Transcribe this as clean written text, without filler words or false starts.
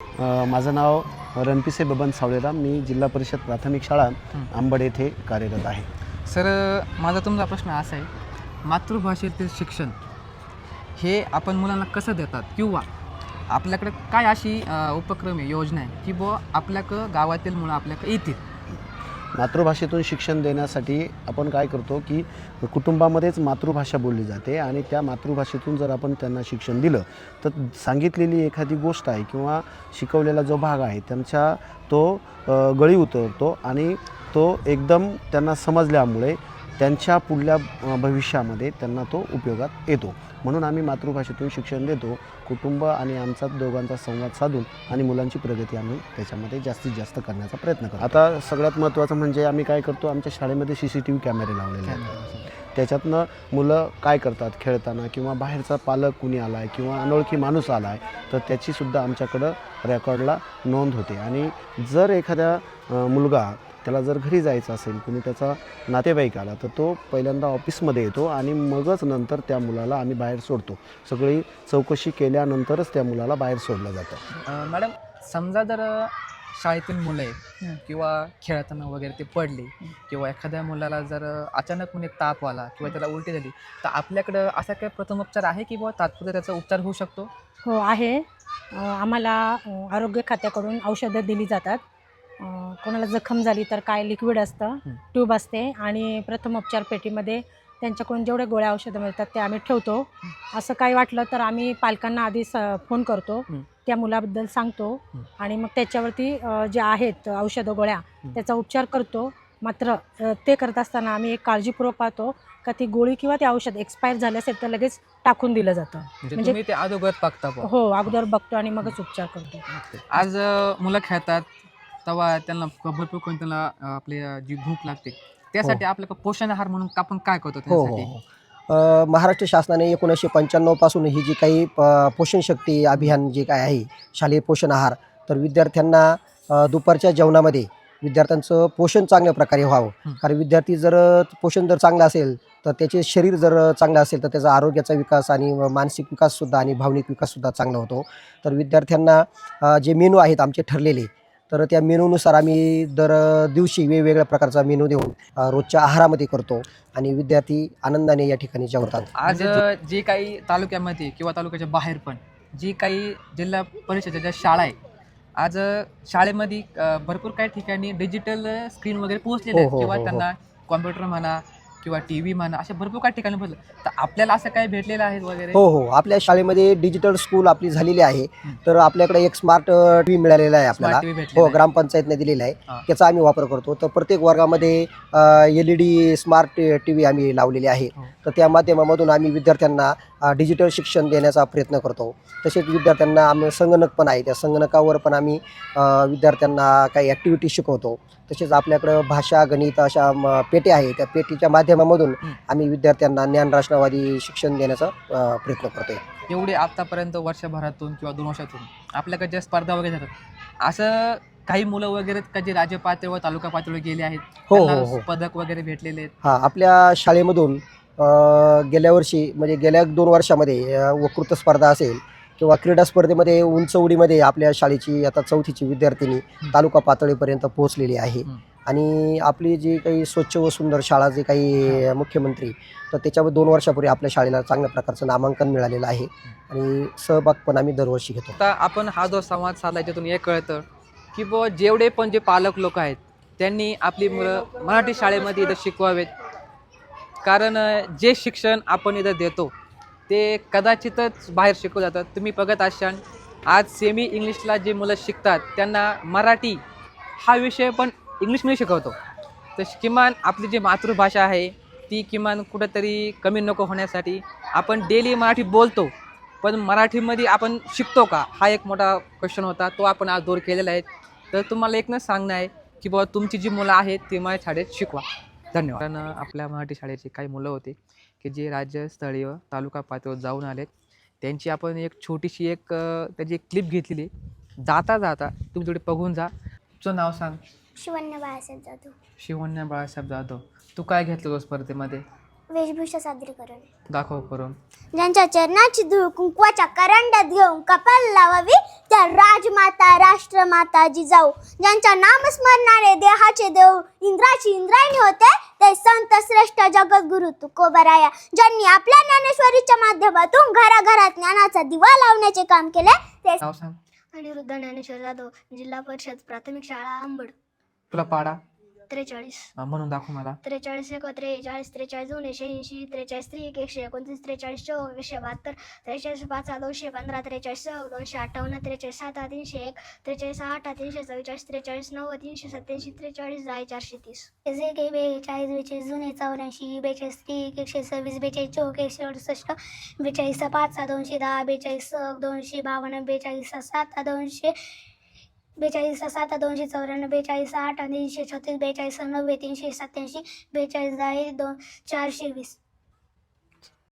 माझं नाव रणपिसे बबन सावळेराम. मी जिल्हा परिषद प्राथमिक शाळा अंबड येथे कार्यरत आहे. सर, माझा तुमचा प्रश्न असा आहे, मातृभाषेतील शिक्षण हे आपण मुलांना कसं देतात, किंवा आपल्याकडे काय अशी उपक्रम आहे, योजना आहे की बुवा आपल्याकडं गावातील मुलं आपल्याकडे येतील? मातृभाषेतून शिक्षण देण्यासाठी आपण काय करतो की कुटुंबामध्येच मातृभाषा बोलली जाते आणि त्या मातृभाषेतून जर आपण त्यांना शिक्षण दिलं तर सांगितलेली एखादी गोष्ट आहे किंवा शिकवलेला जो भाग आहे त्यांच्या तो गळी उतरतो आणि तो एकदम त्यांना समजल्यामुळे त्यांच्या पुढल्या भविष्यामध्ये त्यांना तो उपयोगात येतो. म्हणून आम्ही मातृभाषेतून शिक्षण देतो. कुटुंब आणि आमचा दोघांचा संवाद साधून आणि मुलांची प्रगती आम्ही त्याच्यामध्ये जास्तीत जास्त करण्याचा प्रयत्न करतो. आता सगळ्यात महत्त्वाचं म्हणजे आम्ही काय करतो, आमच्या शाळेमध्ये CCTV कॅमेरे लावलेले आहेत. त्याच्यातनं मुलं काय करतात खेळताना किंवा बाहेरचा पालक कुणी आला आहे किंवा अनोळखी माणूस आला आहे तर त्याचीसुद्धा आमच्याकडं रेकॉर्डला नोंद होते. आणि जर एखाद्या मुलगा त्याला जर घरी जायचं असेल, कुणी त्याचा नातेवाईक आला तर तो पहिल्यांदा ऑफिसमध्ये येतो आणि मगच नंतर त्या मुलाला आम्ही बाहेर सोडतो. सगळी चौकशी केल्यानंतरच त्या मुलाला बाहेर सोडलं जातं. मॅडम, समजा जर शाळेतील मुलं आहेत किंवा खेळताना वगैरे ते पडले, किंवा एखाद्या मुलाला जर अचानक म्हणजे ताप आला किंवा त्याला उलटी झाली, तर आपल्याकडं असा काही प्रथमोपचार आहे की बुवा तात्पुरता त्याचा उपचार होऊ शकतो? हो आहे. आम्हाला आरोग्य खात्याकडून औषधं दिली जातात. कोणाला जखम झाली तर काय लिक्विड असतं, ट्यूब असते आणि प्रथमोपचार पेटीमध्ये त्यांच्याकडून जेवढे गोळ्या औषधं मिळतात ते आम्ही ठेवतो. असं काही वाटलं तर आम्ही पालकांना आधी फोन करतो, त्या मुलाबद्दल सांगतो आणि मग त्याच्यावरती जे आहेत औषधं गोळ्या त्याचा उपचार करतो. मात्र ते करत असताना आम्ही एक काळजीपूर्वक पाहतो का ती गोळी किंवा ते औषध एक्सपायर झाले असेल तर लगेच टाकून दिलं जातं. म्हणजे तुम्ही ते अगोदर बघता? हो, अगोदर बघतो आणि मगच उपचार करतो. आज मुलं खेळतात तेव्हा त्यांना भरपूर कोणी त्यांना आपली जी भूक लागते, त्यासाठी आपल्याला पोषण आहार म्हणून आपण काय करतो त्यासाठी? महाराष्ट्र शासनाने 1995 पासून ही जी काही पोषण शक्ती अभियान जे काय आहे, शालेय पोषण आहार, तर विद्यार्थ्यांना दुपारच्या जेवणामध्ये विद्यार्थ्यांचं पोषण चांगल्या प्रकारे व्हावं. कारण विद्यार्थी जर पोषण जर चांगलं असेल तर त्याचे शरीर जर चांगलं असेल तर त्याचा आरोग्याचा विकास आणि मानसिक विकाससुद्धा आणि भावनिक विकाससुद्धा चांगला होतो. तर विद्यार्थ्यांना जे मेनू आहेत आमचे ठरलेले, तर त्या मेनूनुसार आम्ही दर दिवशी वेगवेगळ्या प्रकारचा मेनू देऊन रोजच्या आहारामध्ये करतो आणि विद्यार्थी आनंदाने या ठिकाणी जेवतात. आज जे काही तालुक्यामध्ये किंवा तालुक्याच्या बाहेर पण जी काही जिल्हा परिषदेच्या ज्या शाळा आहे, आज शाळेमध्ये भरपूर काही ठिकाणी डिजिटल स्क्रीन वगैरे पोहोचलेले आहेत, किंवा त्यांना कॉम्प्युटर म्हणा किंवा TV म्हणा, अशा भरपूर काही ठिकाणी पोहोचलं. तर आपल्याला असं काही भेटलेलं आहे वगैरे? हो, आपल्या शाळेमध्ये डिजिटल स्कूल आपली झालेली आहे. तर आपल्याकडे एक स्मार्ट TV मिळालेला आहे आपल्याला. हो, ग्रामपंचायतने दिलेला आहे. त्याचा आम्ही वापर करतो. तर प्रत्येक वर्गामध्ये LED स्मार्ट TV आम्ही लावलेली आहे. तर त्या माध्यमामधून आम्ही विद्यार्थ्यांना डिजिटल शिक्षण देण्याचा प्रयत्न करतो. तसेच विद्यार्थ्यांना आम्ही संगणक पण आहे, त्या संगणकावर पण आम्ही विद्यार्थ्यांना काही ॲक्टिव्हिटी शिकवतो. तसेच आपल्याकडं भाषा गणित अशा पेट्या आहे, त्या पेटीच्या माध्यमामधून आम्ही विद्यार्थ्यांना ज्ञानराशनावादी शिक्षण देण्याचा प्रयत्न करतो. एवढे आतापर्यंत वर्षभरातून किंवा 2 वर्षातून आपल्याकडे ज्या स्पर्धा वगैरे जातात, असं काही मुलं वगैरे का जे राज्य पातळीवर तालुका पातळीवर गेले आहेत, हो. पदक वगैरे भेटलेले आहेत? हां, आपल्या शाळेमधून गेल्या वर्षी म्हणजे गेल्या 2 वर्षामध्ये वक्तृत्व स्पर्धा असेल किंवा क्रीडा स्पर्धेमध्ये उंच उडीमध्ये आपल्या शाळेची आता 4थीची विद्यार्थिनी तालुका पातळीपर्यंत पोहोचलेली आहे. आणि आपली जी काही स्वच्छ व सुंदर शाळा जे काही मुख्यमंत्री, तर त्याच्यावर 2 वर्षापूर्वी आपल्या शाळेला चांगल्या प्रकारचं नामांकन मिळालेलं आहे आणि सहभाग पण आम्ही दरवर्षी घेतो. आता आपण हा जो संवाद साधला, याच्यातून हे कळतं की बुवा जेवढे पण जे पालक लोक आहेत त्यांनी आपली मुलं मराठी शाळेमध्ये इथं शिकवावेत. कारण जे शिक्षण आपण इथं देतो ते कदाचितच बाहेर शिकवलं जातं. तुम्ही बघत असाल आज सेमी इंग्लिशला जे मुलं शिकतात त्यांना मराठी हा विषय पण इंग्लिशमध्ये शिकवतो. तर किमान आपली जी मातृभाषा आहे ती किमान कुठंतरी कमी नको होण्यासाठी आपण डेली मराठी बोलतो, पण मराठीमध्ये आपण शिकतो का, हा एक मोठा क्वेश्चन होता. तो आपण आज दूर केलेला आहे. तर तुम्हाला एकच सांगणं आहे की बाबा तुमची जी मुलं आहेत ती माझ्या शाळेत शिकवा. धन्यवाद. कारण आपल्या मराठी शाळेची काही मुलं होती की जे राज्यस्तरीय तालुका पातळीवर जाऊन आलेत. त्यांची आपण एक छोटीशी एक त्याची एक क्लिप घेतलेली. जाता तुम्ही थोडी बघून जा. तुझं नाव सांग. शिवण्य बाळासाहेब जाधव. शिवण्य बाळासाहेब जाधव. तू काय घेतलं स्पर्धेमध्ये? वेशभूषा सादरीकरण. दाखव करून. ज्यांच्या चरणाची धूळ कुंकवाच्या करंड्यात घेऊन कपाल लावावी त्या राजमाता राष्ट्रमाता जिजाऊ. ज्यांच्या नामस्मरणाने देहाचे देव इंद्राची इंद्रायणी होते ते संत श्रेष्ठ जगद्गुरु तुकोबराया. ज्यांनी आपल्या ज्ञानेश्वरीच्या माध्यमातून घराघरात ज्ञानाचा दिवा लावण्याचे काम केले ते नाव सांग. अनिरुद्ध ज्ञानेश्वर जाधव, जिल्हा परिषद प्राथमिक शाळा अंबड. तुला पाडा 43 म्हणून दाखव मला. 43 1 43 43 2 180 43 3 129 43 4 172 43 5 215 43 258 43 7 301 43 8 344 43 9 387 43 10 430. जे के 42 42 जुने 84 42 3 126 42 4 168 42 5 210 42 252 42 7 200 42 7 294 42 8 336 42 90 387 42 10 420.